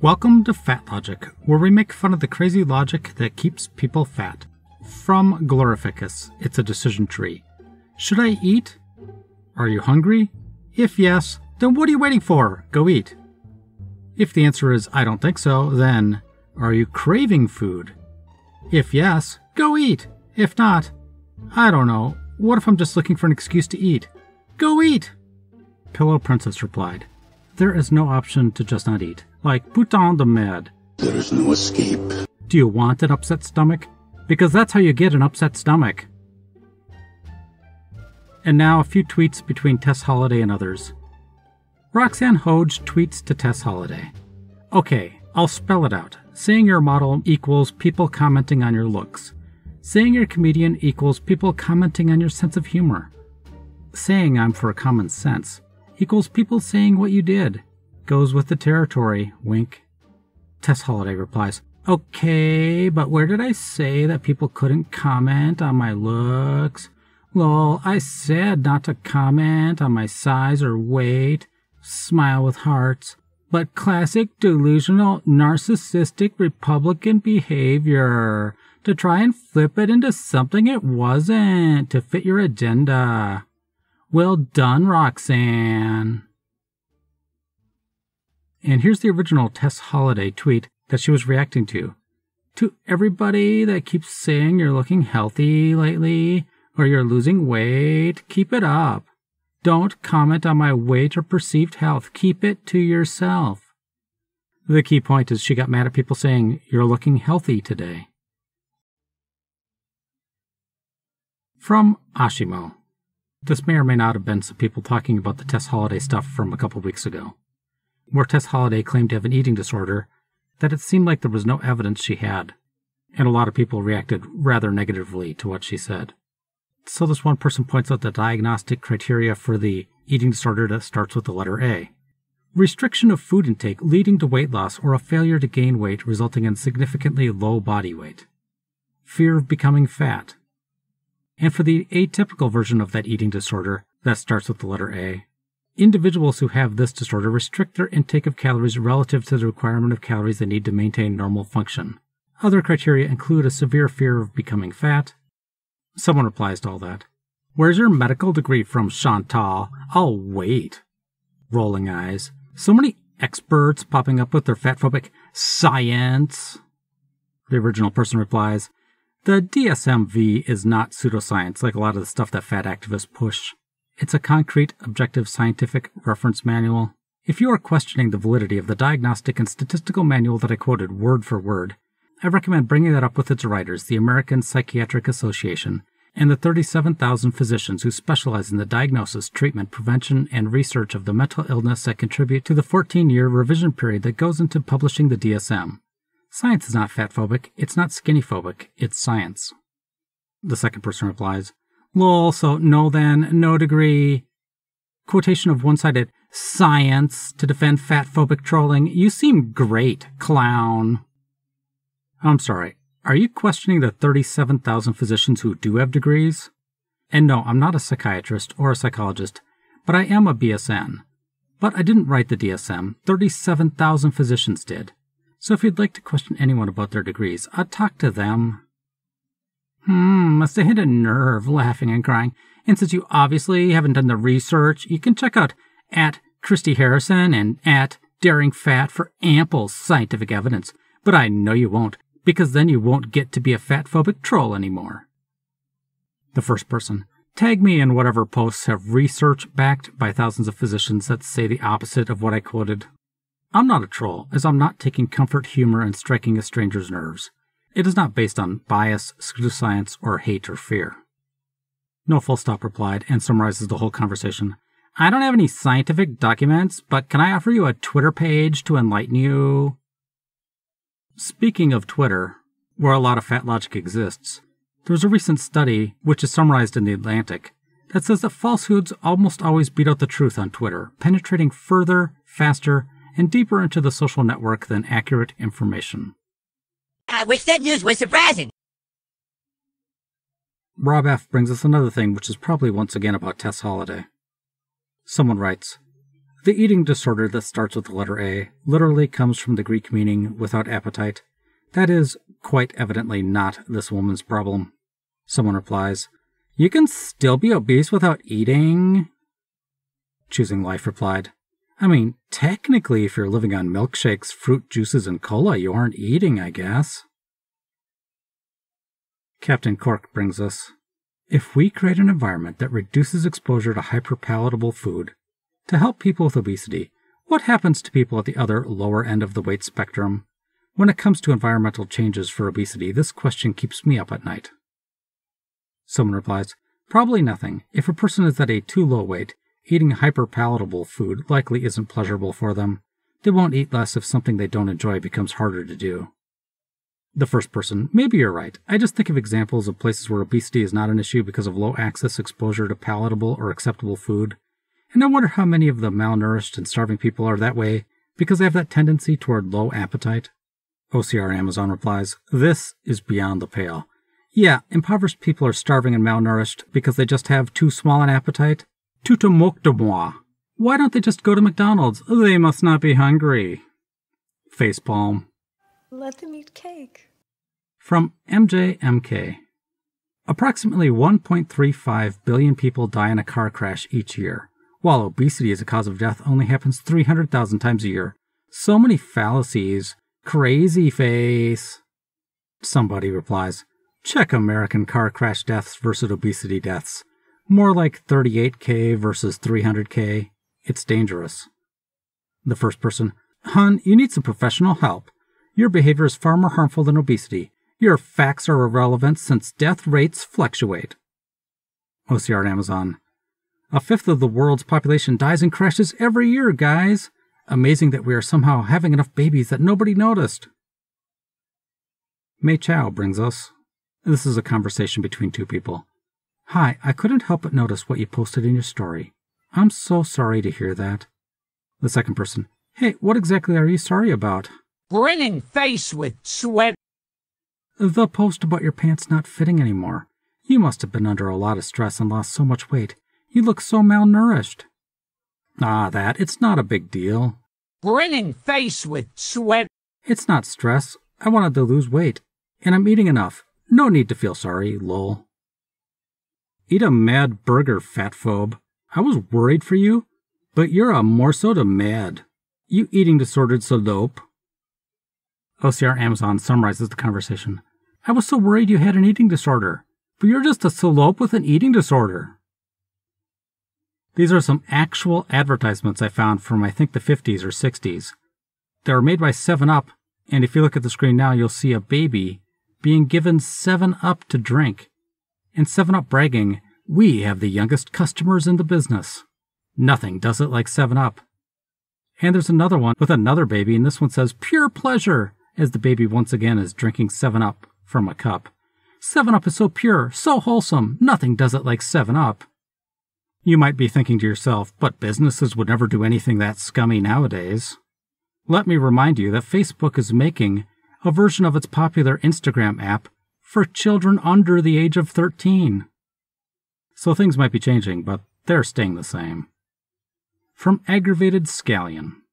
Welcome to Fat Logic, where we make fun of the crazy logic that keeps people fat. From Glorificus, it's a decision tree. Should I eat? Are you hungry? If yes, then what are you waiting for? Go eat. If the answer is I don't think so, then are you craving food? If yes, go eat. If not, I don't know. What if I'm just looking for an excuse to eat? Go eat! Pillow Princess replied, there is no option to just not eat. Like, putain de merde. There is no escape. Do you want an upset stomach? Because that's how you get an upset stomach. And now a few tweets between Tess Holliday and others. Roxanne Hoge tweets to Tess Holliday. Okay, I'll spell it out. Saying you're a model equals people commenting on your looks. Saying you're a comedian equals people commenting on your sense of humor. Saying I'm for common sense equals people saying what you did. Goes with the territory, wink. Tess Holliday replies, okay, but where did I say that people couldn't comment on my looks? Lol, I said not to comment on my size or weight. Smile with hearts. But classic delusional, narcissistic Republican behavior. To try and flip it into something it wasn't, to fit your agenda. Well done, Roxanne. And here's the original Tess Holliday tweet that she was reacting to. To everybody that keeps saying you're looking healthy lately, or you're losing weight, keep it up. Don't comment on my weight or perceived health. Keep it to yourself. The key point is she got mad at people saying, you're looking healthy today. From Ashimo. This may or may not have been some people talking about the Tess Holliday stuff from a couple weeks ago, where Tess Holliday claimed to have an eating disorder that it seemed like there was no evidence she had, and a lot of people reacted rather negatively to what she said. So this one person points out the diagnostic criteria for the eating disorder that starts with the letter A. Restriction of food intake leading to weight loss or a failure to gain weight resulting in significantly low body weight. Fear of becoming fat. And for the atypical version of that eating disorder that starts with the letter A, individuals who have this disorder restrict their intake of calories relative to the requirement of calories they need to maintain normal function. Other criteria include a severe fear of becoming fat. Someone replies to all that. Where's your medical degree from, Chantal? I'll wait. Rolling eyes. So many experts popping up with their fatphobic science. The original person replies, the DSM-V is not pseudoscience like a lot of the stuff that fat activists push. It's a concrete, objective scientific reference manual. If you are questioning the validity of the diagnostic and statistical manual that I quoted word for word, I recommend bringing that up with its writers, the American Psychiatric Association, and the 37,000 physicians who specialize in the diagnosis, treatment, prevention, and research of the mental illness that contribute to the 14-year revision period that goes into publishing the DSM. Science is not fatphobic, it's not skinnyphobic, it's science. The second person replies, lol, so no then, no degree. Quotation of one-sided science to defend fatphobic trolling. You seem great, clown. I'm sorry, are you questioning the 37,000 physicians who do have degrees? And no, I'm not a psychiatrist or a psychologist, but I am a BSN. But I didn't write the DSM, 37,000 physicians did. So if you'd like to question anyone about their degrees, I'd talk to them. Must have hit a nerve, laughing and crying. And since you obviously haven't done the research, you can check out at Christy Harrison and at Daring Fat for ample scientific evidence. But I know you won't, because then you won't get to be a fatphobic troll anymore. The first person. Tag me in whatever posts have research backed by thousands of physicians that say the opposite of what I quoted. I'm not a troll, as I'm not taking comfort, humor, and striking a stranger's nerves. It is not based on bias, pseudoscience, or hate or fear. No Full Stop replied and summarizes the whole conversation. I don't have any scientific documents, but can I offer you a Twitter page to enlighten you? Speaking of Twitter, where a lot of fat logic exists, there was a recent study, which is summarized in The Atlantic, that says that falsehoods almost always beat out the truth on Twitter, penetrating further, faster, and deeper into the social network than accurate information. I wish that news was surprising. Rob F. brings us another thing which is probably once again about Tess Holliday. Someone writes, The eating disorder that starts with the letter A literally comes from the Greek meaning without appetite. That is quite evidently not this woman's problem. Someone replies, "You can still be obese without eating?" Choosing Life replied, "I mean, technically if you're living on milkshakes, fruit juices, and cola, you aren't eating, I guess." Captain Cork brings us, "If we create an environment that reduces exposure to hyperpalatable food to help people with obesity, what happens to people at the other lower end of the weight spectrum? When it comes to environmental changes for obesity, this question keeps me up at night." Someone replies, "Probably nothing. If a person is at a too low weight, eating hyperpalatable food likely isn't pleasurable for them. They won't eat less if something they don't enjoy becomes harder to do." The first person, "Maybe you're right. I just think of examples of places where obesity is not an issue because of low access exposure to palatable or acceptable food. And I wonder how many of the malnourished and starving people are that way because they have that tendency toward low appetite." OCR Amazon replies, "This is beyond the pale. Yeah, impoverished people are starving and malnourished because they just have too small an appetite. Tout se moque de moi. Why don't they just go to McDonald's? They must not be hungry." Facepalm. Let them eat cake. From MJMK. Approximately 1.35 billion people die in a car crash each year, while obesity as a cause of death only happens 300,000 times a year. So many fallacies. Crazy face. Somebody replies, "Check American car crash deaths versus obesity deaths. More like 38K versus 300K. It's dangerous." The first person, "Hun, you need some professional help. Your behavior is far more harmful than obesity. Your facts are irrelevant since death rates fluctuate." OCR Amazon. "A fifth of the world's population dies in crashes every year, guys. Amazing that we are somehow having enough babies that nobody noticed." Mei Chow brings us, this is a conversation between two people. "Hi, I couldn't help but notice what you posted in your story. I'm so sorry to hear that." The second person, "Hey, what exactly are you sorry about?" Grinning face with sweat. "The post about your pants not fitting anymore. You must have been under a lot of stress and lost so much weight. You look so malnourished." "Ah, it's not a big deal." Grinning face with sweat. "It's not stress. I wanted to lose weight, and I'm eating enough. No need to feel sorry, lol." "Eat a mad burger, fatphobe. I was worried for you, but you're a morceau de mad. You eating disordered salope." OCR Amazon summarizes the conversation. "I was so worried you had an eating disorder, but you're just a salope with an eating disorder." These are some actual advertisements I found from, I think, the 50s or 60s. They were made by 7-Up, and if you look at the screen now, you'll see a baby being given 7-Up to drink. And 7-Up bragging, "We have the youngest customers in the business. Nothing does it like 7-Up." And there's another one with another baby, and this one says, "Pure pleasure," as the baby once again is drinking 7-Up from a cup. 7-Up is so pure, so wholesome, nothing does it like 7-Up. You might be thinking to yourself, but businesses would never do anything that scummy nowadays. Let me remind you that Facebook is making a version of its popular Instagram app for children under the age of 13. So things might be changing, but they're staying the same. From Aggravated Scallion.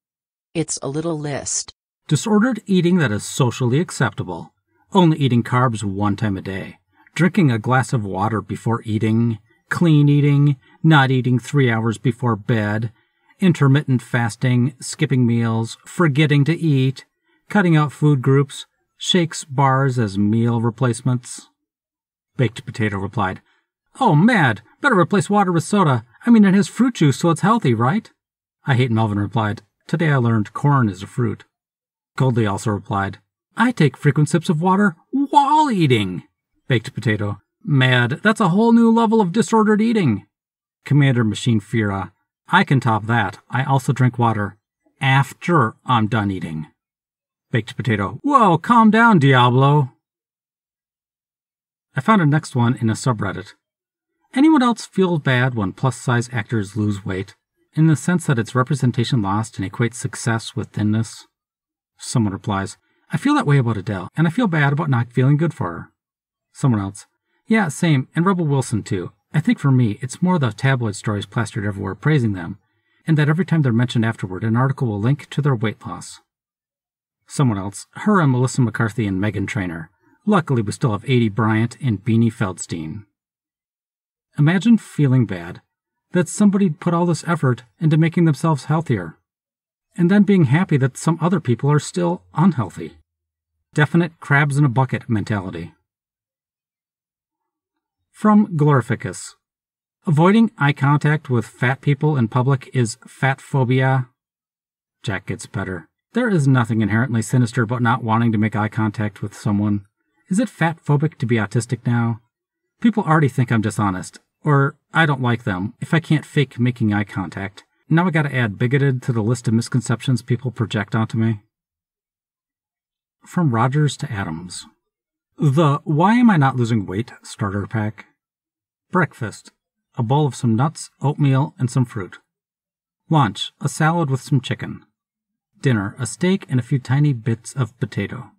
It's a little list. Disordered eating that is socially acceptable. Only eating carbs 1 time a day. Drinking a glass of water before eating. Clean eating. Not eating 3 hours before bed. Intermittent fasting. Skipping meals. Forgetting to eat. Cutting out food groups. Shakes, bars as meal replacements. Baked Potato replied, "Oh, mad. Better replace water with soda. I mean, it has fruit juice, so it's healthy, right?" I Hate Melvin replied, "Today I learned corn is a fruit." Goldie also replied, "I take frequent sips of water while eating." Baked Potato, "Mad. That's a whole new level of disordered eating." Commander Machine Fira, "I can top that. I also drink water after I'm done eating." Baked Potato, "Whoa, calm down, Diablo." I found a next one in a subreddit. Anyone else feel bad when plus-size actors lose weight, in the sense that it's representation lost and equates success with thinness? Someone replies, "I feel that way about Adele, and I feel bad about not feeling good for her." Someone else, "Yeah, same, and Rebel Wilson too. I think for me, it's more the tabloid stories plastered everywhere praising them. and that every time they're mentioned afterward, an article will link to their weight loss. Someone else, her and Melissa McCarthy and Meghan Trainor. Luckily, we still have 80 Bryant and Beanie Feldstein. Imagine feeling bad that somebody put all this effort into making themselves healthier, and then being happy that some other people are still unhealthy. Definite crabs in a bucket mentality. From Glorificus. Avoiding eye contact with fat people in public is fat phobia. Jack gets better. There is nothing inherently sinister about not wanting to make eye contact with someone. Is it fat phobic to be autistic now? People already think I'm dishonest, or I don't like them if I can't fake making eye contact. Now I gotta add bigoted to the list of misconceptions people project onto me. From Rogers to Adams. The Why Am I Not Losing Weight starter pack. Breakfast. A bowl of some nuts, oatmeal, and some fruit. Lunch. A salad with some chicken. Dinner. A steak and a few tiny bits of potato.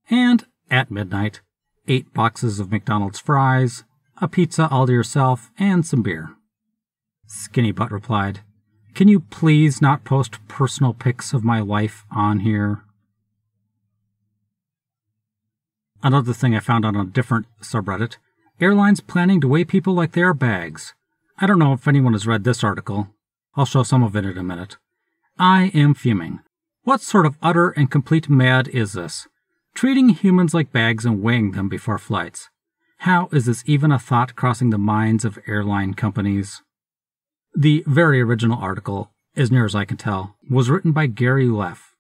And, at midnight, 8 boxes of McDonald's fries, a pizza all to yourself, and some beer. Skinny Butt replied, "Can you please not post personal pics of my life on here?" Another thing I found on a different subreddit, airlines planning to weigh people like they are bags. I don't know if anyone has read this article. I'll show some of it in a minute. I am fuming. What sort of utter and complete mad is this? Treating humans like bags and weighing them before flights. How is this even a thought crossing the minds of airline companies? The very original article, as near as I can tell, was written by Gary Leff.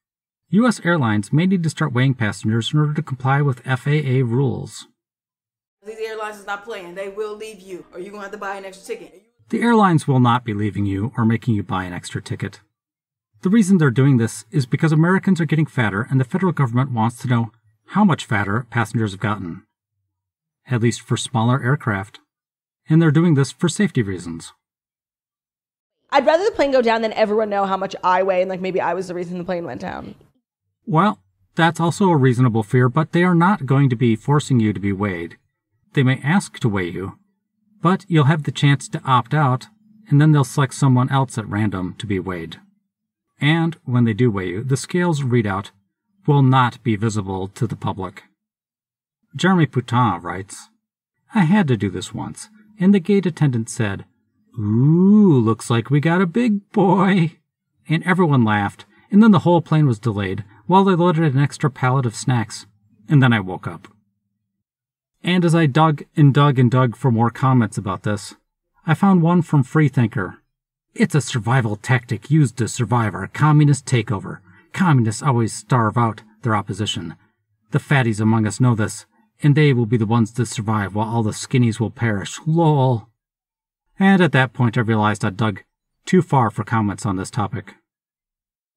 U.S. airlines may need to start weighing passengers in order to comply with FAA rules. These airlines is not playing. They will leave you, or you're going to have to buy an extra ticket. The airlines will not be leaving you or making you buy an extra ticket. The reason they're doing this is because Americans are getting fatter and the federal government wants to know how much fatter passengers have gotten. At least for smaller aircraft. And they're doing this for safety reasons. I'd rather the plane go down than everyone know how much I weigh and maybe I was the reason the plane went down. Well, that's also a reasonable fear, but they are not going to be forcing you to be weighed. They may ask to weigh you, but you'll have the chance to opt out, and then they'll select someone else at random to be weighed. And when they do weigh you, the scales readout will not be visible to the public. Jeremy Poutin writes, "I had to do this once, and the gate attendant said, 'Ooh, looks like we got a big boy.' And everyone laughed, and then the whole plane was delayed while they loaded an extra pallet of snacks, and then I woke up." And as I dug for more comments about this, I found one from Freethinker. "It's a survival tactic used to survive our communist takeover. Communists always starve out their opposition. The fatties among us know this, and they will be the ones to survive while all the skinnies will perish. Lol." And at that point I realized I'd dug too far for comments on this topic.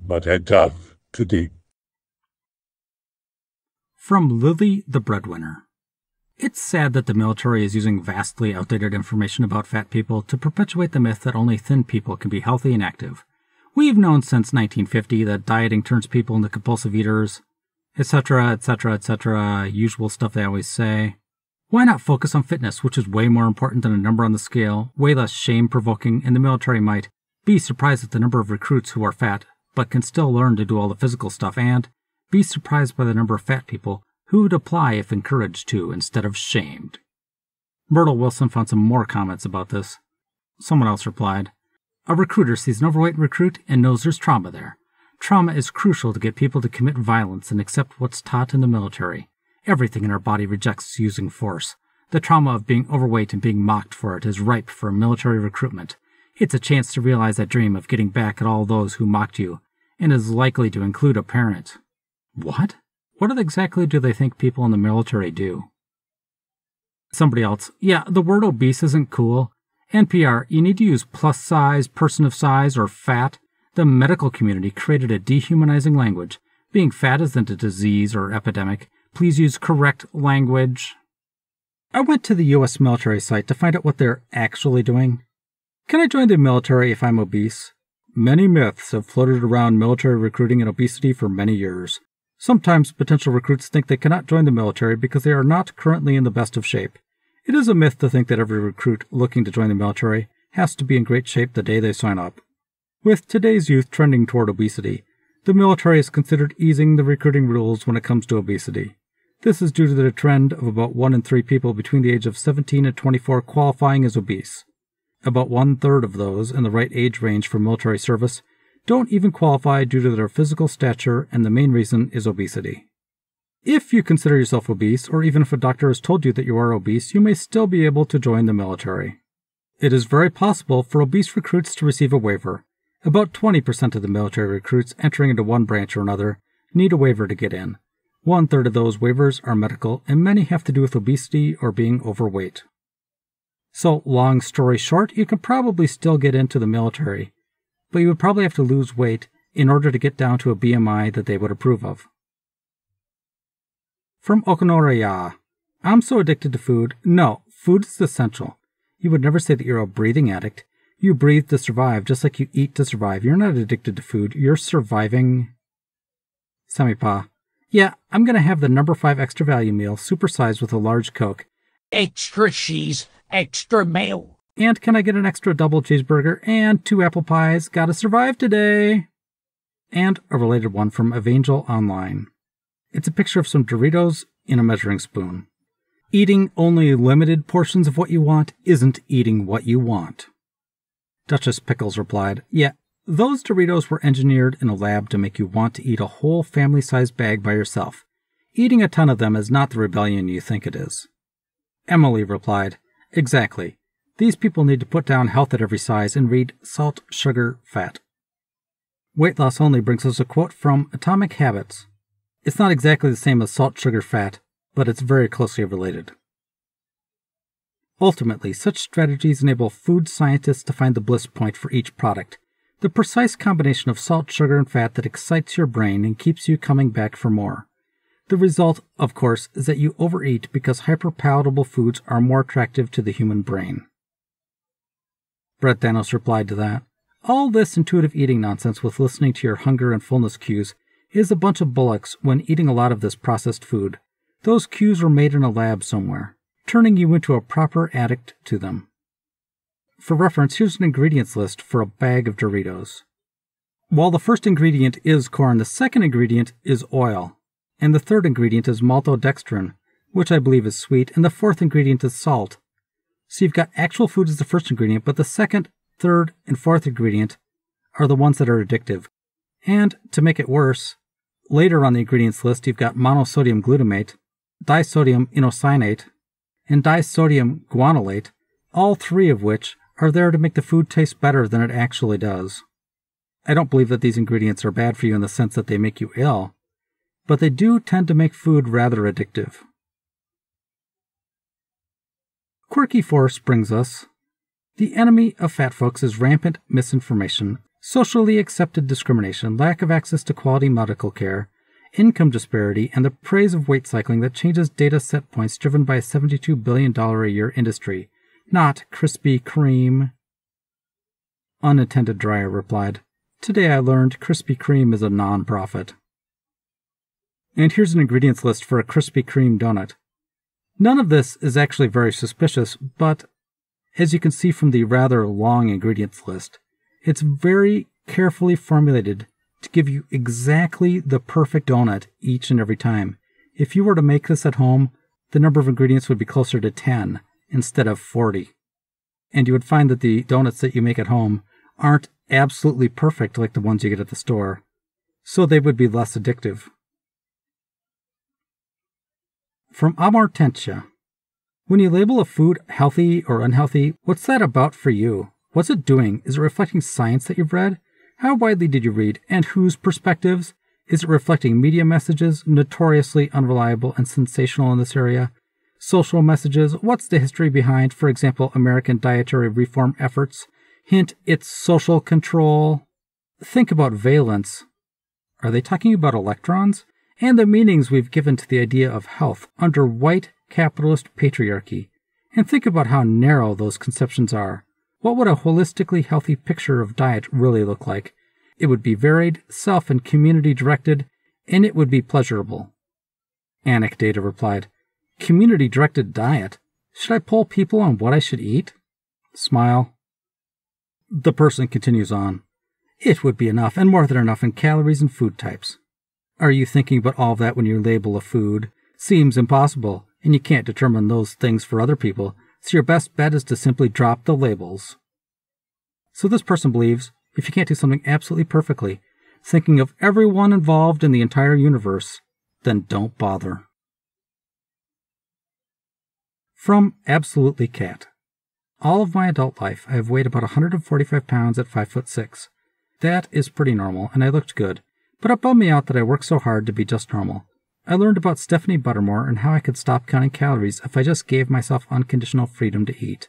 But I dug too deep. From Lily the Breadwinner. It's sad that the military is using vastly outdated information about fat people to perpetuate the myth that only thin people can be healthy and active. We've known since 1950 that dieting turns people into compulsive eaters, etc., etc., etc., usual stuff they always say. Why not focus on fitness, which is way more important than a number on the scale, way less shame-provoking, and the military might be surprised at the number of recruits who are fat, but can still learn to do all the physical stuff, and be surprised by the number of fat people who would apply if encouraged to instead of shamed. Myrtle Wilson found some more comments about this. Someone else replied, "A recruiter sees an overweight recruit and knows there's trauma there. Trauma is crucial to get people to commit violence and accept what's taught in the military. Everything in our body rejects using force. The trauma of being overweight and being mocked for it is ripe for military recruitment. It's a chance to realize that dream of getting back at all those who mocked you, and is likely to include a parent." What? What exactly do they think people in the military do? Somebody else, "Yeah, the word obese isn't cool. NPR, you need to use plus size, person of size, or fat. The medical community created a dehumanizing language. Being fat isn't a disease or epidemic. Please use correct language." I went to the U.S. military site to find out what they're actually doing. Can I join the military if I'm obese? Many myths have floated around military recruiting and obesity for many years. Sometimes potential recruits think they cannot join the military because they are not currently in the best of shape. It is a myth to think that every recruit looking to join the military has to be in great shape the day they sign up. With today's youth trending toward obesity, the military is considered easing the recruiting rules when it comes to obesity. This is due to the trend of about 1 in 3 people between the age of 17 and 24 qualifying as obese. About 1/3 of those in the right age range for military service don't even qualify due to their physical stature, and the main reason is obesity. If you consider yourself obese, or even if a doctor has told you that you are obese, you may still be able to join the military. It is very possible for obese recruits to receive a waiver. About 20% of the military recruits entering into one branch or another need a waiver to get in. 1/3 of those waivers are medical, and many have to do with obesity or being overweight. So, long story short, you can probably still get into the military, but you would probably have to lose weight in order to get down to a BMI that they would approve of. From Okonoraya, I'm so addicted to food. No, food is essential. You would never say that you're a breathing addict. You breathe to survive, just like you eat to survive. You're not addicted to food. You're surviving. Semipa. Yeah, I'm going to have the number 5 extra value meal, supersized with a large Coke. Extra cheese, extra mayo. And can I get an extra double cheeseburger and 2 apple pies? Gotta survive today. And a related one from Evangel Online. It's a picture of some Doritos in a measuring spoon. Eating only limited portions of what you want isn't eating what you want. Duchess Pickles replied, yeah, those Doritos were engineered in a lab to make you want to eat a whole family-sized bag by yourself. Eating a ton of them is not the rebellion you think it is. Emily replied, exactly. These people need to put down health at every size and read salt, sugar, fat. Weight loss only brings us a quote from Atomic Habits. It's not exactly the same as salt, sugar, fat, but it's very closely related. Ultimately, such strategies enable food scientists to find the bliss point for each product, the precise combination of salt, sugar, and fat that excites your brain and keeps you coming back for more. The result, of course, is that you overeat because hyperpalatable foods are more attractive to the human brain. Brett Danos replied to that, all this intuitive eating nonsense with listening to your hunger and fullness cues is a bunch of bullocks when eating a lot of this processed food. Those cues were made in a lab somewhere, turning you into a proper addict to them. For reference, here's an ingredients list for a bag of Doritos. While the first ingredient is corn, the second ingredient is oil, and the third ingredient is maltodextrin, which I believe is sweet, and the fourth ingredient is salt. So you've got actual food as the first ingredient, but the second, third, and fourth ingredient are the ones that are addictive. And, to make it worse, later on the ingredients list you've got monosodium glutamate, disodium inositol, and disodium guanylate, all 3 of which are there to make the food taste better than it actually does. I don't believe that these ingredients are bad for you in the sense that they make you ill, but they do tend to make food rather addictive. Quirky Force brings us, the enemy of fat folks is rampant misinformation, socially accepted discrimination, lack of access to quality medical care, income disparity, and the praise of weight cycling that changes data set points driven by a $72 billion a year industry, not Krispy Kreme. Unattended Dryer replied, today I learned Krispy Kreme is a non-profit. And here's an ingredients list for a Krispy Kreme donut. None of this is actually very suspicious, but as you can see from the rather long ingredients list, it's very carefully formulated to give you exactly the perfect donut each and every time. If you were to make this at home, the number of ingredients would be closer to 10 instead of 40. And you would find that the donuts that you make at home aren't absolutely perfect like the ones you get at the store, so they would be less addictive. From Amortentia, when you label a food healthy or unhealthy, what's that about for you? What's it doing? Is it reflecting science that you've read? How widely did you read, and whose perspectives? Is it reflecting media messages, notoriously unreliable and sensational in this area? Social messages? What's the history behind, for example, American dietary reform efforts? Hint, it's social control. Think about valence. Are they talking about electrons? And the meanings we've given to the idea of health under white capitalist patriarchy. And think about how narrow those conceptions are. What would a holistically healthy picture of diet really look like? It would be varied, self- and community-directed, and it would be pleasurable. Anecdata replied, community-directed diet? Should I poll people on what I should eat? Smile. The person continues on. It would be enough, and more than enough in calories and food types. Are you thinking about all of that when you label a food? Seems impossible, and you can't determine those things for other people, so your best bet is to simply drop the labels. So this person believes, if you can't do something absolutely perfectly, thinking of everyone involved in the entire universe, then don't bother. From Absolutely Cat. All of my adult life, I have weighed about 145 pounds at 5'6". That is pretty normal, and I looked good, but it bummed me out that I worked so hard to be just normal. I learned about Stephanie Buttermore and how I could stop counting calories if I just gave myself unconditional freedom to eat.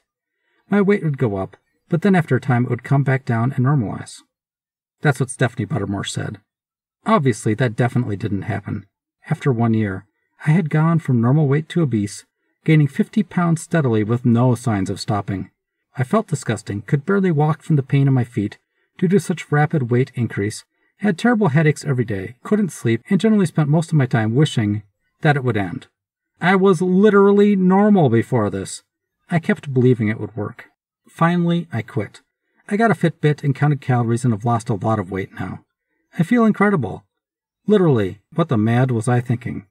My weight would go up, but then after a time it would come back down and normalize. That's what Stephanie Buttermore said. Obviously, that definitely didn't happen. After 1 year, I had gone from normal weight to obese, gaining 50 pounds steadily with no signs of stopping. I felt disgusting, could barely walk from the pain in my feet due to such rapid weight increase, had terrible headaches every day, couldn't sleep, and generally spent most of my time wishing that it would end. I was literally normal before this. I kept believing it would work. Finally, I quit. I got a Fitbit and counted calories and have lost a lot of weight now. I feel incredible. Literally, what the mad was I thinking?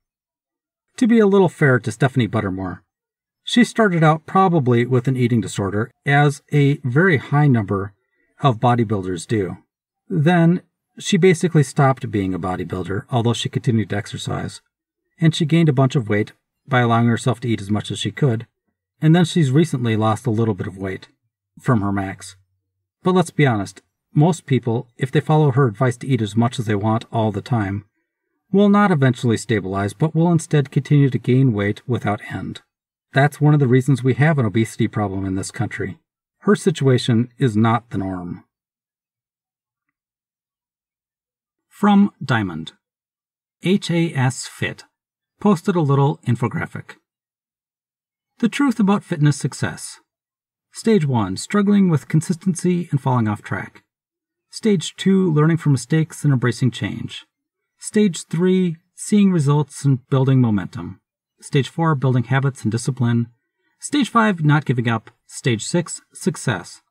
To be a little fair to Stephanie Buttermore, she started out probably with an eating disorder, as a very high number of bodybuilders do. Then, she basically stopped being a bodybuilder, although she continued to exercise. And she gained a bunch of weight by allowing herself to eat as much as she could. And then she's recently lost a little bit of weight from her max. But let's be honest, most people, if they follow her advice to eat as much as they want all the time, will not eventually stabilize, but will instead continue to gain weight without end. That's one of the reasons we have an obesity problem in this country. Her situation is not the norm. From Diamond. HAS Fit posted a little infographic. The truth about fitness success. Stage 1, struggling with consistency and falling off track. Stage 2, learning from mistakes and embracing change. Stage 3, seeing results and building momentum. Stage 4, building habits and discipline. Stage 5, not giving up. Stage 6, success.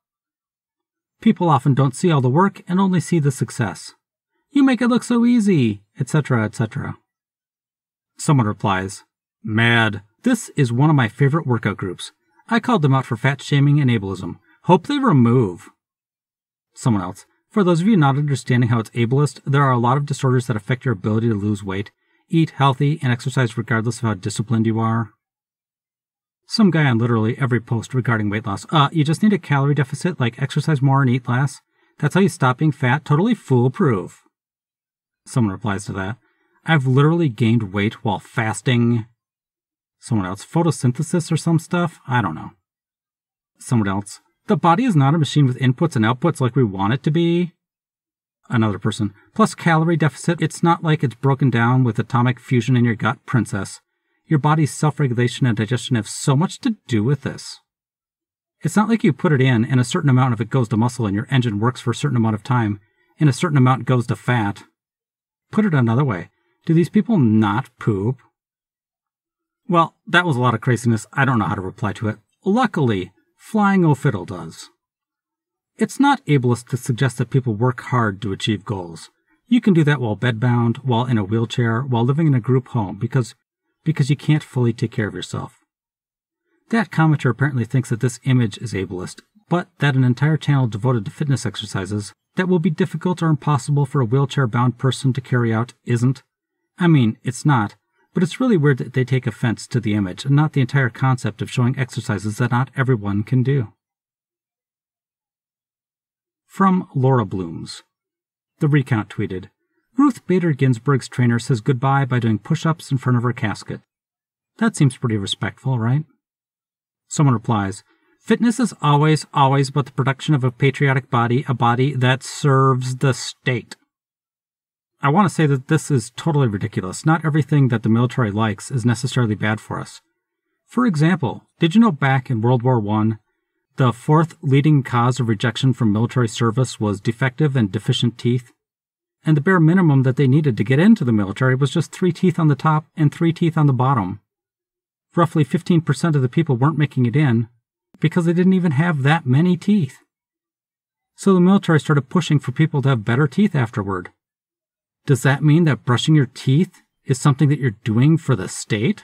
People often don't see all the work and only see the success. You make it look so easy, etc., etc. Someone replies, Mad, this is one of my favorite workout groups. I called them out for fat shaming and ableism. Hope they remove. Someone else, for those of you not understanding how it's ableist, there are a lot of disorders that affect your ability to lose weight. Eat healthy and exercise regardless of how disciplined you are. Some guy on literally every post regarding weight loss. You just need a calorie deficit, like exercise more and eat less. That's how you stop being fat. Totally foolproof. Someone replies to that. I've literally gained weight while fasting. Someone else. Photosynthesis or some stuff? I don't know. Someone else. The body is not a machine with inputs and outputs like we want it to be. Another person. Plus calorie deficit. It's not like it's broken down with atomic fusion in your gut, princess. Your body's self-regulation and digestion have so much to do with this. It's not like you put it in and a certain amount of it goes to muscle and your engine works for a certain amount of time and a certain amount goes to fat. Put it another way. Do these people not poop? Well, that was a lot of craziness. I don't know how to reply to it. Luckily, Flying O'Fiddle does. It's not ableist to suggest that people work hard to achieve goals. You can do that while bedbound, while in a wheelchair, while living in a group home, because you can't fully take care of yourself. That commenter apparently thinks that this image is ableist, but that an entire channel devoted to fitness exercises that will be difficult or impossible for a wheelchair-bound person to carry out isn't. I mean, it's not, but it's really weird that they take offense to the image and not the entire concept of showing exercises that not everyone can do. From Laura Blooms. The Recount tweeted, Ruth Bader Ginsburg's trainer says goodbye by doing push-ups in front of her casket. That seems pretty respectful, right? Someone replies, Fitness is always about the production of a patriotic body, a body that serves the state. I want to say that this is totally ridiculous. Not everything that the military likes is necessarily bad for us. For example, did you know back in World War I, the fourth leading cause of rejection from military service was defective and deficient teeth? And the bare minimum that they needed to get into the military was just 3 teeth on the top and 3 teeth on the bottom. Roughly 15% of the people weren't making it in because they didn't even have that many teeth. So the military started pushing for people to have better teeth afterward. Does that mean that brushing your teeth is something that you're doing for the state?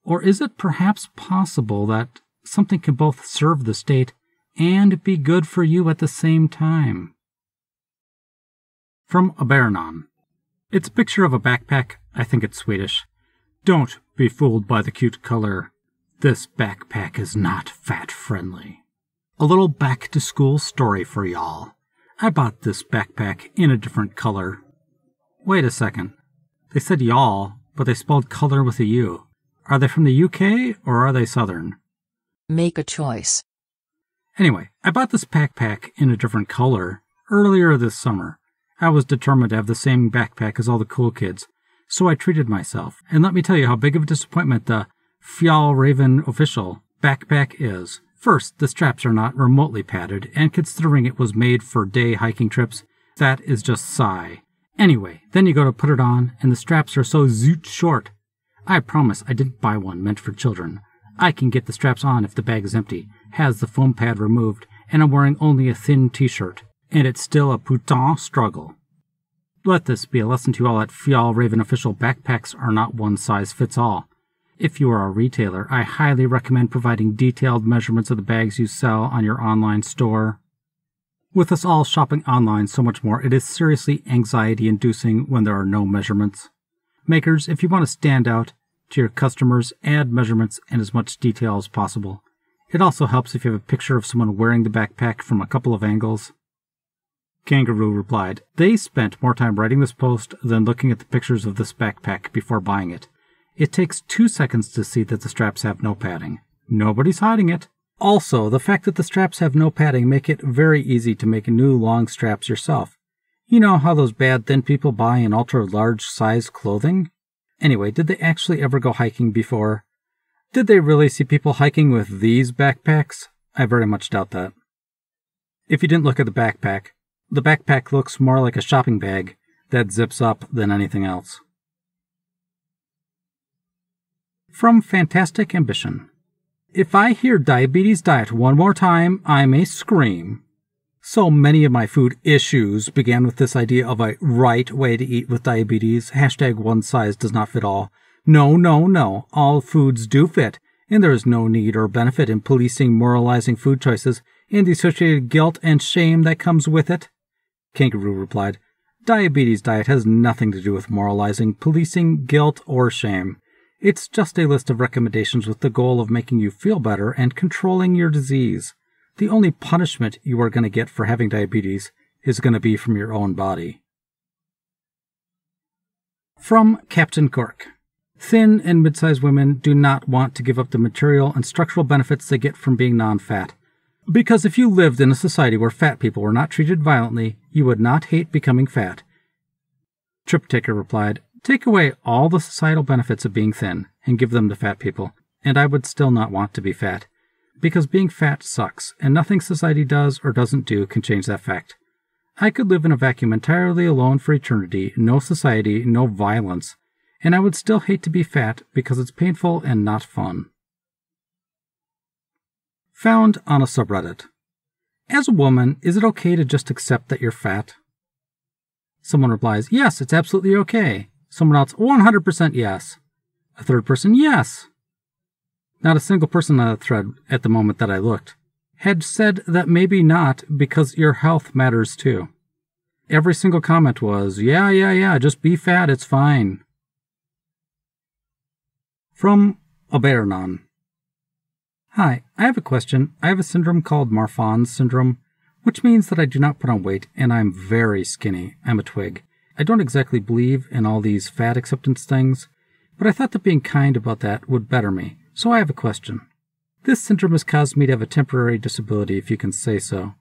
Or is it perhaps possible that something can both serve the state and be good for you at the same time? From Abernon. It's a picture of a backpack. I think it's Swedish. Don't be fooled by the cute color. This backpack is not fat-friendly. A little back-to-school story for y'all. I bought this backpack in a different color. Wait a second. They said y'all, but they spelled color with a U. Are they from the UK or are they Southern? Make a choice. Anyway, I bought this backpack in a different color earlier this summer. I was determined to have the same backpack as all the cool kids, so I treated myself. And let me tell you how big of a disappointment the Fjallraven official backpack is. First, the straps are not remotely padded, and considering it was made for day hiking trips, that is just sigh. Anyway, then you go to put it on, and the straps are so zoot short. I promise I didn't buy one meant for children. I can get the straps on if the bag is empty, has the foam pad removed, and I'm wearing only a thin t-shirt, and it's still a putain struggle. Let this be a lesson to you all that Fjallraven official backpacks are not one size fits all. If you are a retailer, I highly recommend providing detailed measurements of the bags you sell on your online store. With us all shopping online so much more, it is seriously anxiety-inducing when there are no measurements. Makers, if you want to stand out to your customers, add measurements in as much detail as possible. It also helps if you have a picture of someone wearing the backpack from a couple of angles. Kangaroo replied, they spent more time writing this post than looking at the pictures of this backpack before buying it. It takes 2 seconds to see that the straps have no padding. Nobody's hiding it. Also, the fact that the straps have no padding make it very easy to make new long straps yourself. You know how those bad thin people buy in ultra-large size clothing? Anyway, did they actually ever go hiking before? Did they really see people hiking with these backpacks? I very much doubt that. If you didn't look at the backpack looks more like a shopping bag that zips up than anything else. From Fantastic Ambition. If I hear diabetes diet one more time, I may scream. So many of my food issues began with this idea of a right way to eat with diabetes. Hashtag one size does not fit all. No, no, no. All foods do fit, and there is no need or benefit in policing moralizing food choices and the associated guilt and shame that comes with it. Kangaroo replied, diabetes diet has nothing to do with moralizing, policing, guilt, or shame. It's just a list of recommendations with the goal of making you feel better and controlling your disease. The only punishment you are going to get for having diabetes is going to be from your own body. From Captain Cork. Thin and mid-sized women do not want to give up the material and structural benefits they get from being non-fat. Because if you lived in a society where fat people were not treated violently, you would not hate becoming fat. Triptaker replied, take away all the societal benefits of being thin and give them to fat people, and I would still not want to be fat. Because being fat sucks, and nothing society does or doesn't do can change that fact. I could live in a vacuum entirely alone for eternity, no society, no violence, and I would still hate to be fat because it's painful and not fun. Found on a subreddit. As a woman, is it okay to just accept that you're fat? Someone replies, yes, it's absolutely okay. Someone else, 100% yes. A third person, yes. Not a single person on the thread at the moment that I looked had said that maybe not because your health matters too. Every single comment was, yeah, just be fat, it's fine. From Abernon. Hi, I have a question. I have a syndrome called Marfan's syndrome, which means that I do not put on weight and I'm very skinny. I'm a twig. I don't exactly believe in all these fat acceptance things, but I thought that being kind about that would better me. So I have a question. This syndrome has caused me to have a temporary disability, if you can say so.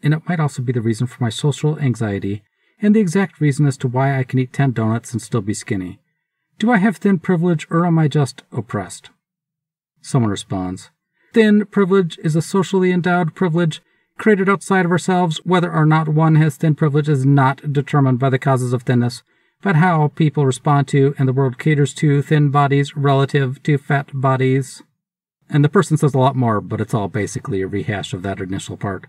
And it might also be the reason for my social anxiety, and the exact reason as to why I can eat 10 donuts and still be skinny. Do I have thin privilege, or am I just oppressed? Someone responds, thin privilege is a socially endowed privilege created outside of ourselves. Whether or not one has thin privilege is not determined by the causes of thinness, but how people respond to and the world caters to thin bodies relative to fat bodies. And the person says a lot more, but it's all basically a rehash of that initial part.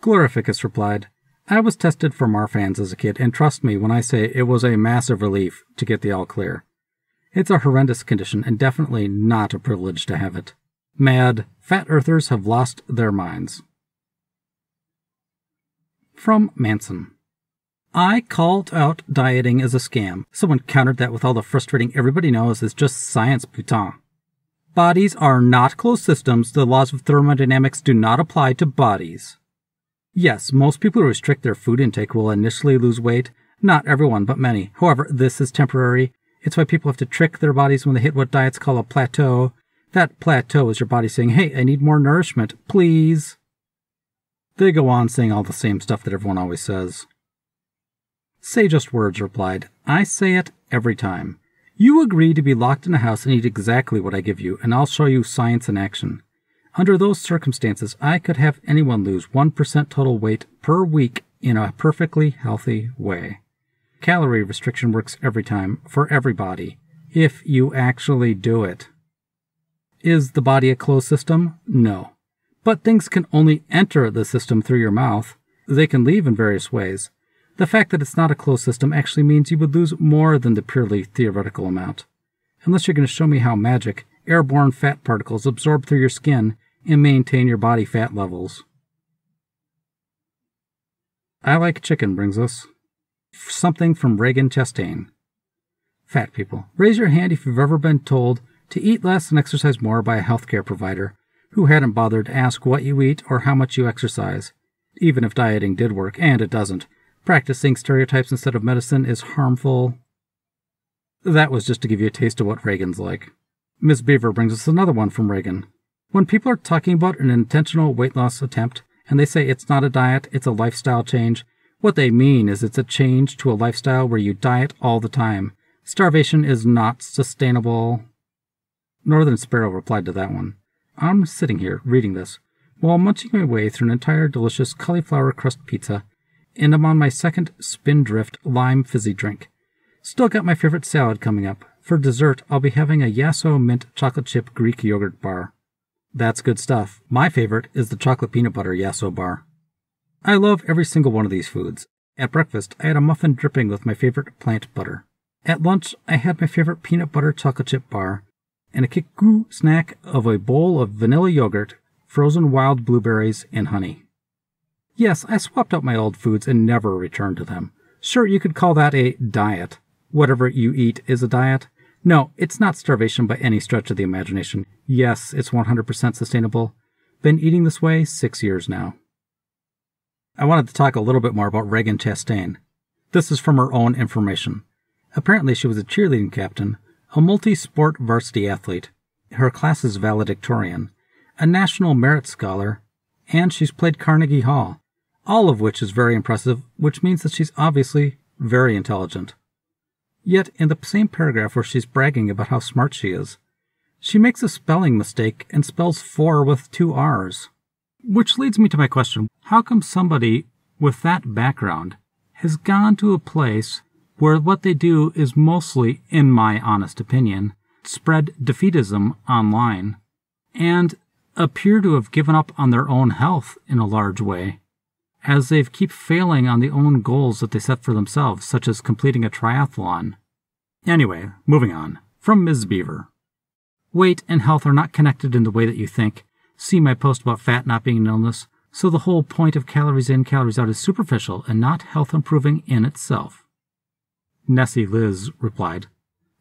Glorificus replied, I was tested for Marfans as a kid, and trust me when I say it was a massive relief to get the all clear. It's a horrendous condition, and definitely not a privilege to have it. Mad, fat earthers have lost their minds. From Manson. I called out dieting as a scam. Someone countered that with all the frustrating everybody knows is just science, putain. Bodies are not closed systems. The laws of thermodynamics do not apply to bodies. Yes, most people who restrict their food intake will initially lose weight. Not everyone, but many. However, this is temporary. It's why people have to trick their bodies when they hit what diets call a plateau. That plateau is your body saying, hey, I need more nourishment, please. They go on saying all the same stuff that everyone always says. Say Just Words replied, I say it every time. You agree to be locked in a house and eat exactly what I give you, and I'll show you science in action. Under those circumstances, I could have anyone lose 1% total weight per week in a perfectly healthy way. Calorie restriction works every time, for everybody, if you actually do it. Is the body a closed system? No. But things can only enter the system through your mouth. They can leave in various ways. The fact that it's not a closed system actually means you would lose more than the purely theoretical amount. Unless you're going to show me how magic, airborne fat particles absorb through your skin and maintain your body fat levels. I Like Chicken brings us something from Reagan Chastain. Fat people, raise your hand if you've ever been told to eat less and exercise more by a healthcare provider who hadn't bothered to ask what you eat or how much you exercise. Even if dieting did work, and it doesn't. Practicing stereotypes instead of medicine is harmful. That was just to give you a taste of what Reagan's like. Ms. Beaver brings us another one from Reagan. When people are talking about an intentional weight loss attempt, and they say it's not a diet, it's a lifestyle change, what they mean is it's a change to a lifestyle where you diet all the time. Starvation is not sustainable. Northern Sparrow replied to that one. I'm sitting here, reading this, while munching my way through an entire delicious cauliflower crust pizza, and I'm on my second Spindrift lime fizzy drink. Still got my favorite salad coming up. For dessert, I'll be having a Yasso mint chocolate chip Greek yogurt bar. That's good stuff. My favorite is the chocolate peanut butter Yasso bar. I love every single one of these foods. At breakfast, I had a muffin dripping with my favorite plant butter. At lunch, I had my favorite peanut butter chocolate chip bar, and a kiku snack of a bowl of vanilla yogurt, frozen wild blueberries, and honey. Yes, I swapped out my old foods and never returned to them. Sure, you could call that a diet. Whatever you eat is a diet. No, it's not starvation by any stretch of the imagination. Yes, it's 100% sustainable. Been eating this way 6 years now. I wanted to talk a little bit more about Reagan Chastain. This is from her own information. Apparently she was a cheerleading captain, a multi-sport varsity athlete, her class's valedictorian, a National Merit Scholar, and she's played Carnegie Hall, all of which is very impressive, which means that she's obviously very intelligent. Yet, in the same paragraph where she's bragging about how smart she is, she makes a spelling mistake and spells 4 with 2 R's. Which leads me to my question, how come somebody with that background has gone to a place where what they do is mostly, in my honest opinion, spread defeatism online, and appear to have given up on their own health in a large way, as they keep failing on the own goals that they set for themselves, such as completing a triathlon. Anyway, moving on. From Ms. Beaver. Weight and health are not connected in the way that you think. See my post about fat not being an illness. So the whole point of calories in, calories out is superficial and not health improving in itself. Nessie Liz replied,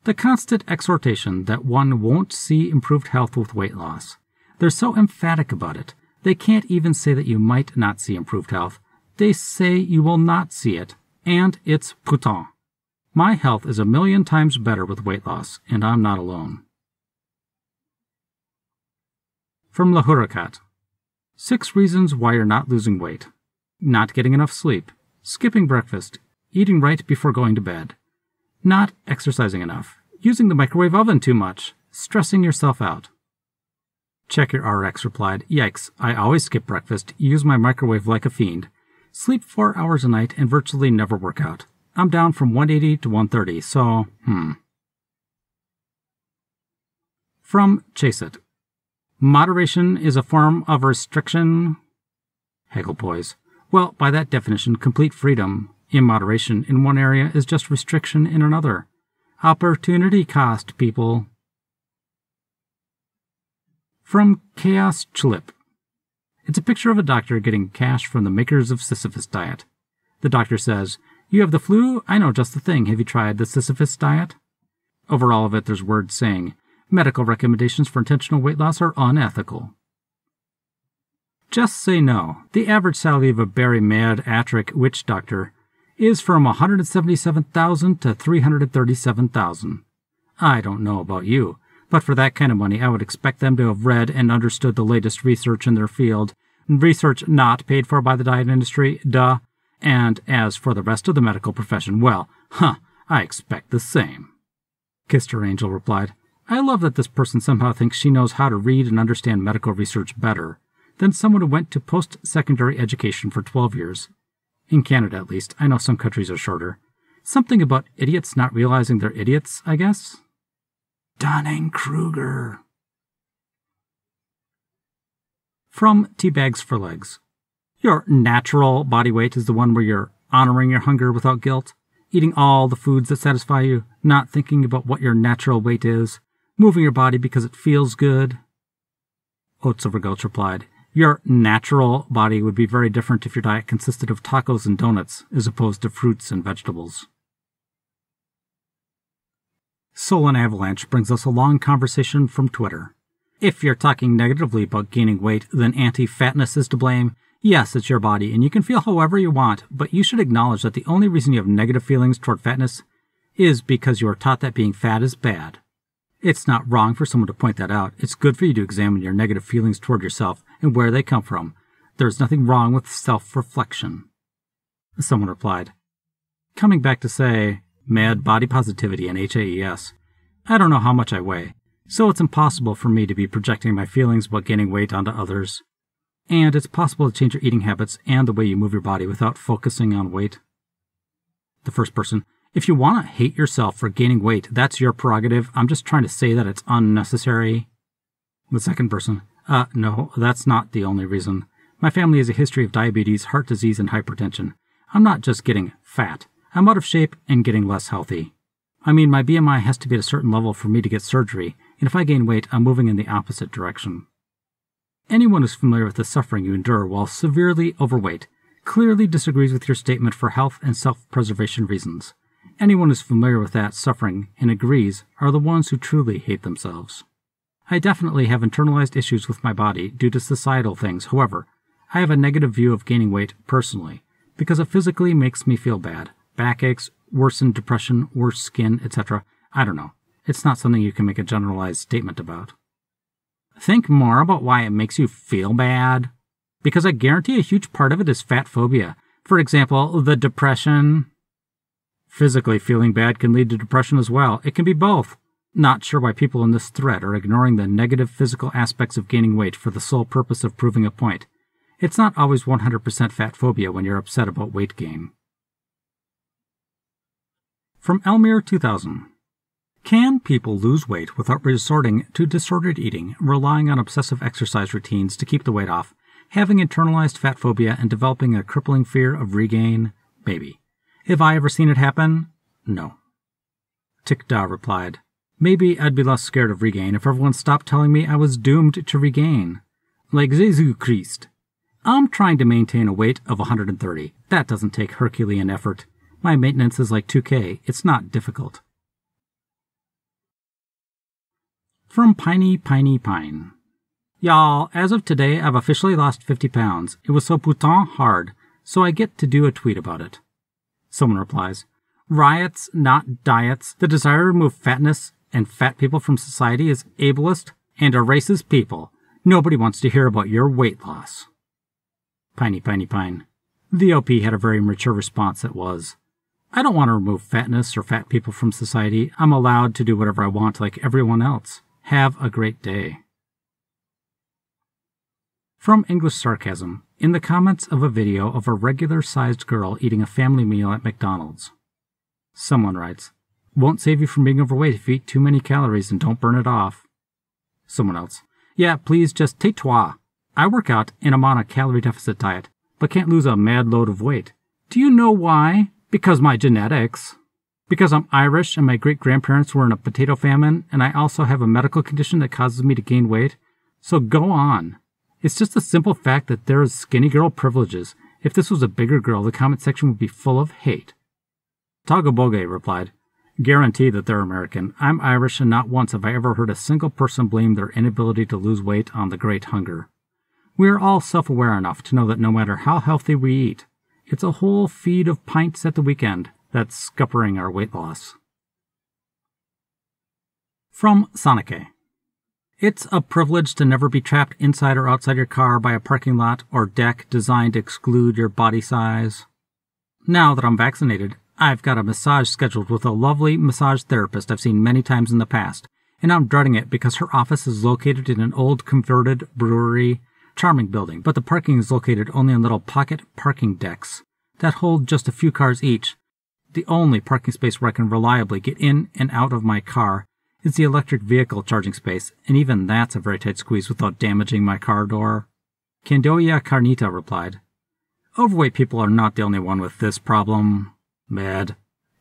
the constant exhortation that one won't see improved health with weight loss. They're so emphatic about it. They can't even say that you might not see improved health. They say you will not see it, and it's putain. My health is 1,000,000 times better with weight loss, and I'm not alone. From Lahurakat. 6 reasons why you're not losing weight. Not getting enough sleep. Skipping breakfast. Eating right before going to bed. Not exercising enough. Using the microwave oven too much. Stressing yourself out. Check Your RX replied, yikes, I always skip breakfast, use my microwave like a fiend. Sleep 4 hours a night and virtually never work out. I'm down from 180 to 130, so, From Chase It. Moderation is a form of restriction. Hecklepoise. Well, by that definition, complete freedom in moderation in one area is just restriction in another. Opportunity cost, people. From Chaos Chlip. It's a picture of a doctor getting cash from the makers of Sisyphus diet. The doctor says, "You have the flu? I know just the thing. Have you tried the Sisyphus diet?" Over all of it, there's words saying, medical recommendations for intentional weight loss are unethical. Just say no. The average salary of a bariatric witch doctor is from $177,000 to $337,000. I don't know about you, but for that kind of money, I would expect them to have read and understood the latest research in their field, research not paid for by the diet industry, duh. And as for the rest of the medical profession, well, I expect the same. Kissed Her Angel replied, I love that this person somehow thinks she knows how to read and understand medical research better than someone who went to post-secondary education for 12 years. In Canada, at least. I know some countries are shorter. Something about idiots not realizing they're idiots, I guess? Dunning-Kruger. From Teabags for Legs. Your natural body weight is the one where you're honoring your hunger without guilt, eating all the foods that satisfy you, not thinking about what your natural weight is, moving your body because it feels good. Oats Over Gulch replied, Your natural body would be very different if your diet consisted of tacos and donuts as opposed to fruits and vegetables. Soul and Avalanche brings us a long conversation from Twitter. If you're talking negatively about gaining weight, then anti-fatness is to blame. Yes, it's your body, and you can feel however you want, but you should acknowledge that the only reason you have negative feelings toward fatness is because you are taught that being fat is bad. It's not wrong for someone to point that out. It's good for you to examine your negative feelings toward yourself and where they come from. There's nothing wrong with self-reflection. Someone replied, coming back to say, mad body positivity and HAES. I don't know how much I weigh, so it's impossible for me to be projecting my feelings about gaining weight onto others. And it's possible to change your eating habits and the way you move your body without focusing on weight. The first person, if you want to hate yourself for gaining weight, that's your prerogative. I'm just trying to say that it's unnecessary. The second person, no, that's not the only reason. My family has a history of diabetes, heart disease, and hypertension. I'm not just getting fat. I'm out of shape and getting less healthy. I mean, my BMI has to be at a certain level for me to get surgery, and if I gain weight, I'm moving in the opposite direction. Anyone who's familiar with the suffering you endure while severely overweight clearly disagrees with your statement for health and self-preservation reasons. Anyone who's familiar with that suffering and agrees are the ones who truly hate themselves. I definitely have internalized issues with my body due to societal things. However, I have a negative view of gaining weight personally because it physically makes me feel bad. Backaches, worsened depression, worse skin, etc. I don't know. It's not something you can make a generalized statement about. Think more about why it makes you feel bad. Because I guarantee a huge part of it is fat phobia. For example, the depression. Physically feeling bad can lead to depression as well. It can be both. Not sure why people in this thread are ignoring the negative physical aspects of gaining weight for the sole purpose of proving a point. It's not always 100% fat phobia when you're upset about weight gain. From Elmire 2000. Can people lose weight without resorting to disordered eating, relying on obsessive exercise routines to keep the weight off, having internalized fat phobia, and developing a crippling fear of regain? Maybe. Have I ever seen it happen? No. Tikda replied, maybe I'd be less scared of regain if everyone stopped telling me I was doomed to regain. Like Jesus Christ. I'm trying to maintain a weight of 130. That doesn't take Herculean effort. My maintenance is like 2K. It's not difficult. From Piney Pine. Y'all, as of today, I've officially lost 50 pounds. It was so putain hard, so I get to do a tweet about it. Someone replies, riots, not diets. The desire to remove fatness and fat people from society is ableist and a racist people. Nobody wants to hear about your weight loss. Piney Pine. The OP had a very mature response that was, I don't want to remove fatness or fat people from society. I'm allowed to do whatever I want like everyone else. Have a great day. From English Sarcasm, in the comments of a video of a regular-sized girl eating a family meal at McDonald's. Someone writes, won't save you from being overweight if you eat too many calories and don't burn it off. Someone else, yeah, please just tais-toi. I work out and I'm on a calorie deficit diet. but can't lose a mad load of weight. Do you know why? Because my genetics. Because I'm Irish and my great-grandparents were in a potato famine, and I also have a medical condition that causes me to gain weight. So go on. It's just a simple fact that there is skinny girl privileges. If this was a bigger girl, the comment section would be full of hate. Tagaboge replied, Guarantee that they're American. I'm Irish, and not once have I ever heard a single person blame their inability to lose weight on the great hunger. We are all self-aware enough to know that no matter how healthy we eat, it's a whole feed of pints at the weekend that's scuppering our weight loss. From Sonike. It's a privilege to never be trapped inside or outside your car by a parking lot or deck designed to exclude your body size. Now that I'm vaccinated, I've got a massage scheduled with a lovely massage therapist I've seen many times in the past, and I'm dreading it because her office is located in an old converted brewery, charming building, but the parking is located only on little pocket parking decks that hold just a few cars each. The only parking space where I can reliably get in and out of my car is the electric vehicle charging space, and even that's a very tight squeeze without damaging my car door. Candoya Carnita replied, Overweight people are not the only one with this problem. Mad.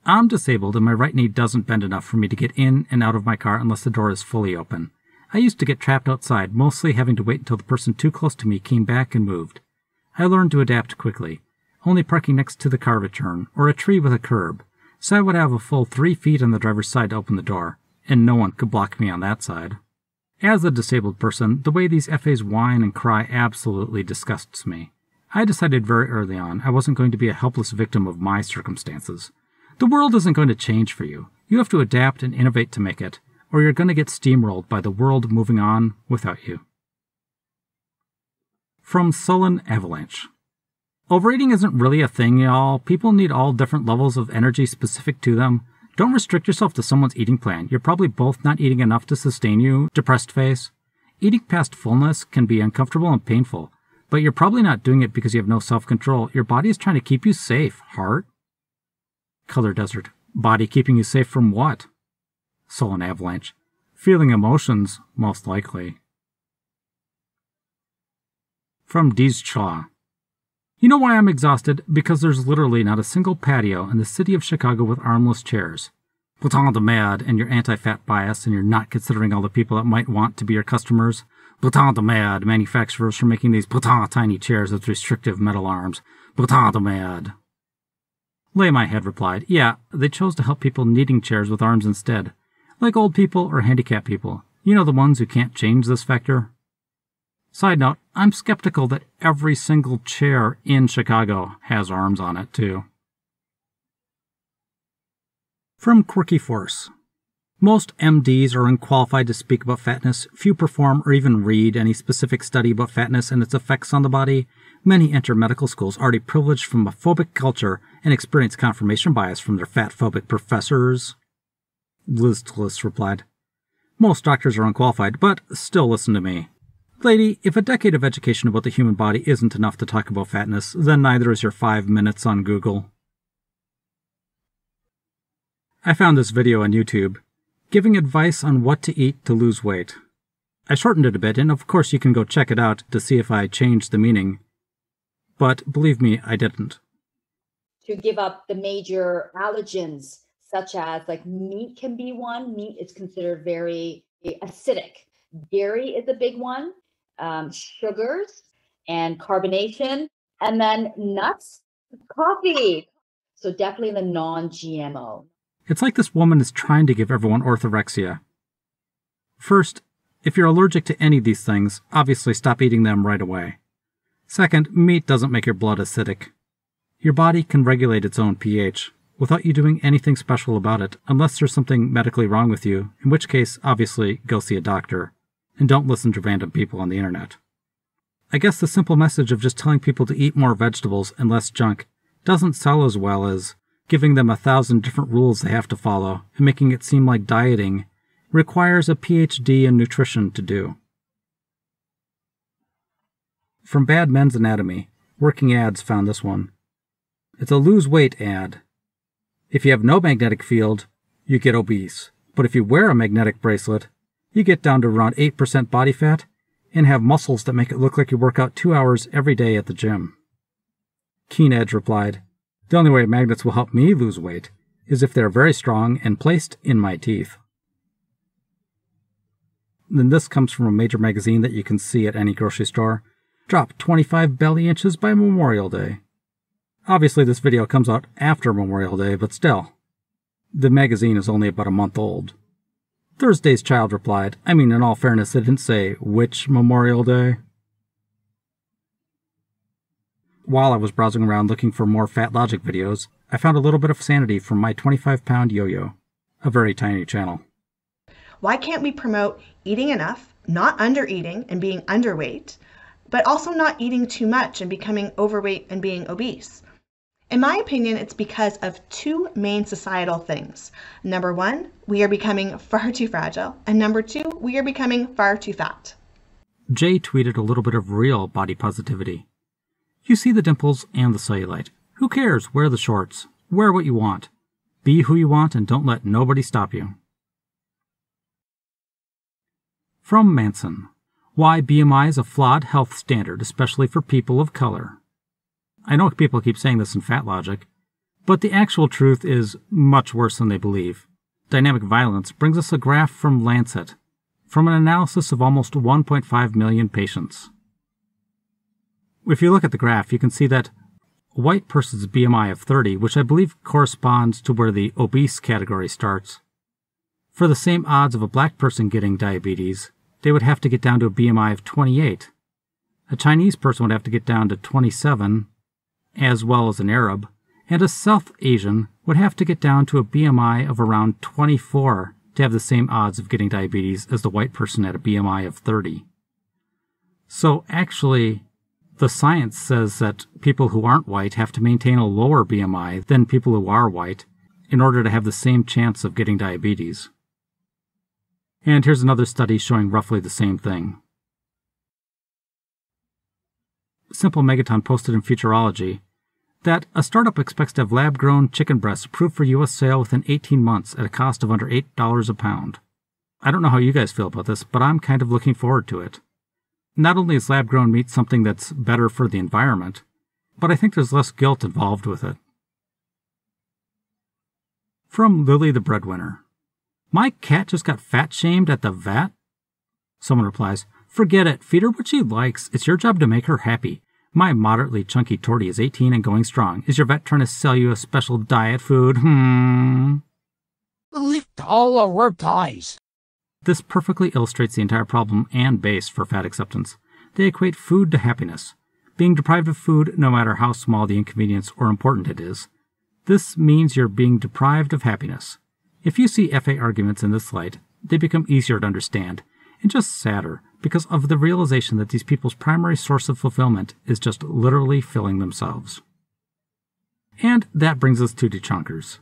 I'm disabled and my right knee doesn't bend enough for me to get in and out of my car unless the door is fully open. I used to get trapped outside, mostly having to wait until the person too close to me came back and moved. I learned to adapt quickly, only parking next to the car return or a tree with a curb, so I would have a full 3 feet on the driver's side to open the door, and no one could block me on that side. As a disabled person, the way these FAs whine and cry absolutely disgusts me. I decided very early on I wasn't going to be a helpless victim of my circumstances. The world isn't going to change for you. You have to adapt and innovate to make it, or you're going to get steamrolled by the world moving on without you. From Sullen Avalanche. Overeating isn't really a thing, y'all. People need all different levels of energy specific to them. Don't restrict yourself to someone's eating plan. You're probably both not eating enough to sustain you. Depressed face. Eating past fullness can be uncomfortable and painful, but you're probably not doing it because you have no self-control. Your body is trying to keep you safe, heart. Color Desert. Body keeping you safe from what? Sullen Avalanche. Feeling emotions, most likely. From Deez Chaw. You know why I'm exhausted? Because there's literally not a single patio in the city of Chicago with armless chairs. Putain de merde and your anti-fat bias, and you're not considering all the people that might want to be your customers. Putain de merde, manufacturers for making these putain tiny chairs with restrictive metal arms. Putain de merde. Lay My Head replied, Yeah, they chose to help people needing chairs with arms instead. Like old people or handicapped people. You know, the ones who can't change this factor? Side note, I'm skeptical that every single chair in Chicago has arms on it, too. From Quirky Force. Most MDs are unqualified to speak about fatness. Few perform or even read any specific study about fatness and its effects on the body. Many enter medical schools already privileged from a phobic culture and experience confirmation bias from their fat-phobic professors. Listless replied, Most doctors are unqualified, but still listen to me. Lady, if a decade of education about the human body isn't enough to talk about fatness, then neither is your 5 minutes on Google. I found this video on YouTube, giving advice on what to eat to lose weight. I shortened it a bit, and of course you can go check it out to see if I changed the meaning. But believe me, I didn't. To give up the major allergens, such as like meat can be one. Meat is considered very acidic. Dairy is a big one. Sugars and carbonation, and then nuts, coffee. So definitely the non-GMO. It's like this woman is trying to give everyone orthorexia. First, if you're allergic to any of these things, obviously stop eating them right away. Second, meat doesn't make your blood acidic. Your body can regulate its own pH without you doing anything special about it, unless there's something medically wrong with you, in which case, obviously, go see a doctor. And don't listen to random people on the internet. I guess the simple message of just telling people to eat more vegetables and less junk doesn't sell as well as giving them 1,000 different rules they have to follow and making it seem like dieting requires a PhD in nutrition to do. From Bad Men's Anatomy, Working Ads found this one. It's a lose weight ad. If you have no magnetic field, you get obese. But if you wear a magnetic bracelet, you get down to around 8% body fat and have muscles that make it look like you work out 2 hours every day at the gym. Keen Edge replied, "The only way magnets will help me lose weight is if they're very strong and placed in my teeth." Then this comes from a major magazine that you can see at any grocery store. Drop 25 belly inches by Memorial Day. Obviously this video comes out after Memorial Day, but still. The magazine is only about a month old. Thursday's Child replied, "I mean, in all fairness, they didn't say which Memorial Day." While I was browsing around looking for more fatlogic videos, I found a little bit of sanity from my 25-pound yo-yo, a very tiny channel. Why can't we promote eating enough, not under-eating and being underweight, but also not eating too much and becoming overweight and being obese? In my opinion, it's because of two main societal things. Number one, we are becoming far too fragile. And number two, we are becoming far too fat. Jay tweeted a little bit of real body positivity. "You see the dimples and the cellulite. Who cares? Wear the shorts. Wear what you want. Be who you want and don't let nobody stop you." From Manson. Why BMI is a flawed health standard, especially for people of color. I know people keep saying this in fatlogic, but the actual truth is much worse than they believe. Dynamic Violence brings us a graph from Lancet, from an analysis of almost 1.5 million patients. If you look at the graph, you can see that a white person's BMI of 30, which I believe corresponds to where the obese category starts, for the same odds of a black person getting diabetes, they would have to get down to a BMI of 28. A Chinese person would have to get down to 27, as well as an Arab, and a South Asian would have to get down to a BMI of around 24 to have the same odds of getting diabetes as the white person at a BMI of 30. So actually, the science says that people who aren't white have to maintain a lower BMI than people who are white in order to have the same chance of getting diabetes. And here's another study showing roughly the same thing. Simple Megaton posted in Futurology that a startup expects to have lab-grown chicken breasts approved for U.S. sale within 18 months at a cost of under $8 a pound. I don't know how you guys feel about this, but I'm kind of looking forward to it. Not only is lab-grown meat something that's better for the environment, but I think there's less guilt involved with it. From Lily the Breadwinner. My cat just got fat-shamed at the vet? Someone replies, "Forget it, feed her what she likes. It's your job to make her happy. My moderately chunky tortie is 18 and going strong. Is your vet trying to sell you a special diet food? Lift all our ties." This perfectly illustrates the entire problem and base for fat acceptance. They equate food to happiness. Being deprived of food, no matter how small the inconvenience or important it is. This means you're being deprived of happiness. If you see FA arguments in this light, they become easier to understand, and just sadder, because of the realization that these people's primary source of fulfillment is just literally filling themselves. And that brings us to Dechonkers.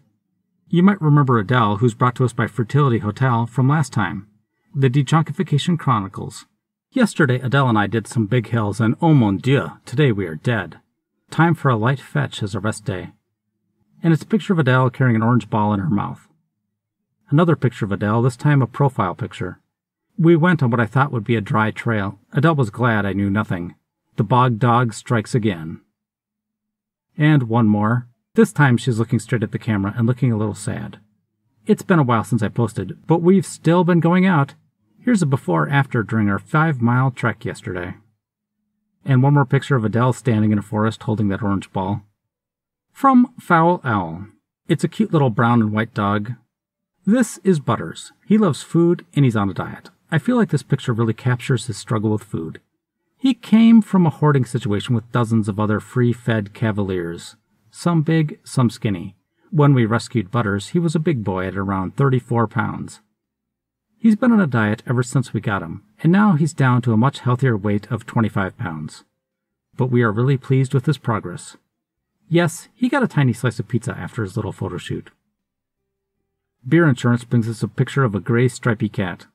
You might remember Adele, who's brought to us by Fertility Hotel from last time. The Dechonkification Chronicles. Yesterday, Adele and I did some big hills, and oh mon dieu, today we are dead. Time for a light fetch as a rest day. And it's a picture of Adele carrying an orange ball in her mouth. Another picture of Adele, this time a profile picture. We went on what I thought would be a dry trail. Adele was glad I knew nothing. The bog dog strikes again. And one more. This time she's looking straight at the camera and looking a little sad. It's been a while since I posted, but we've still been going out. Here's a before-after during our 5-mile trek yesterday. And one more picture of Adele standing in a forest holding that orange ball. From Foul Owl. It's a cute little brown and white dog. This is Butters. He loves food and he's on a diet. I feel like this picture really captures his struggle with food. He came from a hoarding situation with dozens of other free-fed cavaliers. Some big, some skinny. When we rescued Butters, he was a big boy at around 34 pounds. He's been on a diet ever since we got him, and now he's down to a much healthier weight of 25 pounds. But we are really pleased with his progress. Yes, he got a tiny slice of pizza after his little photo shoot. Beer Insurance brings us a picture of a gray stripy cat.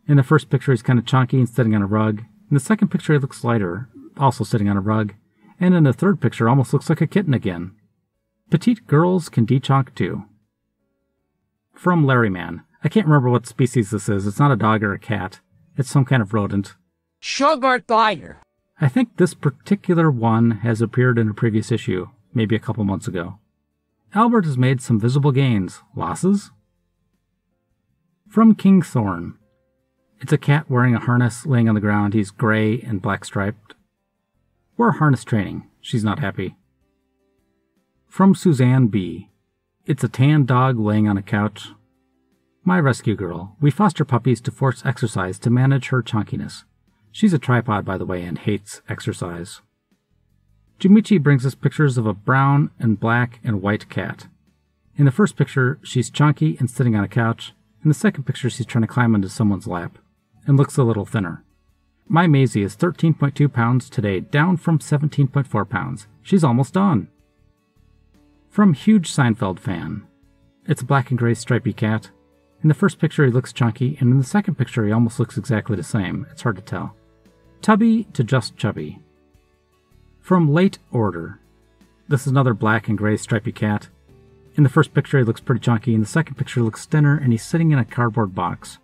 In the first picture, he's kind of chunky and sitting on a rug. In the second picture, he looks lighter, also sitting on a rug. And in the third picture, almost looks like a kitten again. Petite girls can dechonk too. From Larry Man. I can't remember what species this is. It's not a dog or a cat. It's some kind of rodent. Sugar glider. I think this particular one has appeared in a previous issue, maybe a couple months ago. Albert has made some visible gains. Losses? From King Thorn. It's a cat wearing a harness laying on the ground. He's gray and black striped. We're harness training. She's not happy. From Suzanne B. It's a tan dog laying on a couch. My rescue girl. We foster puppies to force exercise to manage her chunkiness. She's a tripod, by the way, and hates exercise. Jumichi brings us pictures of a brown and black and white cat. In the first picture, she's chunky and sitting on a couch. In the second picture, she's trying to climb into someone's lap and looks a little thinner. My Maisie is 13.2 pounds today, down from 17.4 pounds. She's almost done. From Huge Seinfeld Fan. It's a black and gray stripy cat. In the first picture, he looks chunky, and in the second picture, he almost looks exactly the same. It's hard to tell. Tubby to just chubby. From Late Order. This is another black and gray stripy cat. In the first picture, he looks pretty chunky. In the second picture, he looks thinner, and he's sitting in a cardboard box.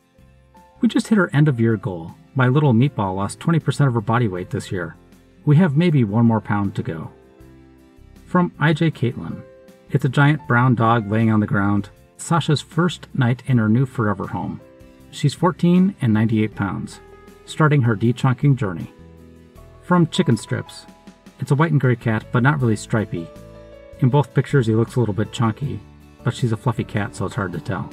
We just hit our end-of-year goal. My little meatball lost 20% of her body weight this year. We have maybe 1 more pound to go. From IJ Caitlin. It's a giant brown dog laying on the ground. Sasha's first night in her new forever home. She's 14 and 98 pounds, starting her dechunking journey. From Chicken Strips. It's a white and gray cat, but not really stripy. In both pictures, he looks a little bit chunky, but she's a fluffy cat, so it's hard to tell.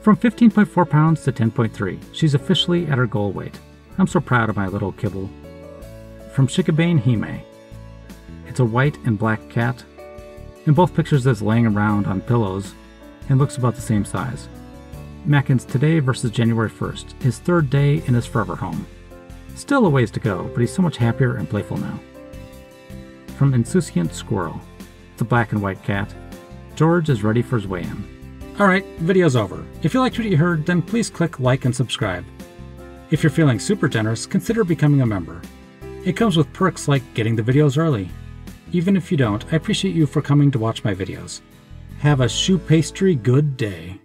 From 15.4 pounds to 10.3, she's officially at her goal weight. I'm so proud of my little kibble. From Shikabane Hime. It's a white and black cat. In both pictures, it's laying around on pillows and looks about the same size. Mackin's today versus January 1st, his 3rd day in his forever home. Still a ways to go, but he's so much happier and playful now. From Insouciant Squirrel. It's a black and white cat. George is ready for his weigh-in. Alright, video's over. If you liked what you heard, then please click like and subscribe. If you're feeling super generous, consider becoming a member. It comes with perks like getting the videos early. Even if you don't, I appreciate you for coming to watch my videos. Have a shoe pastry good day.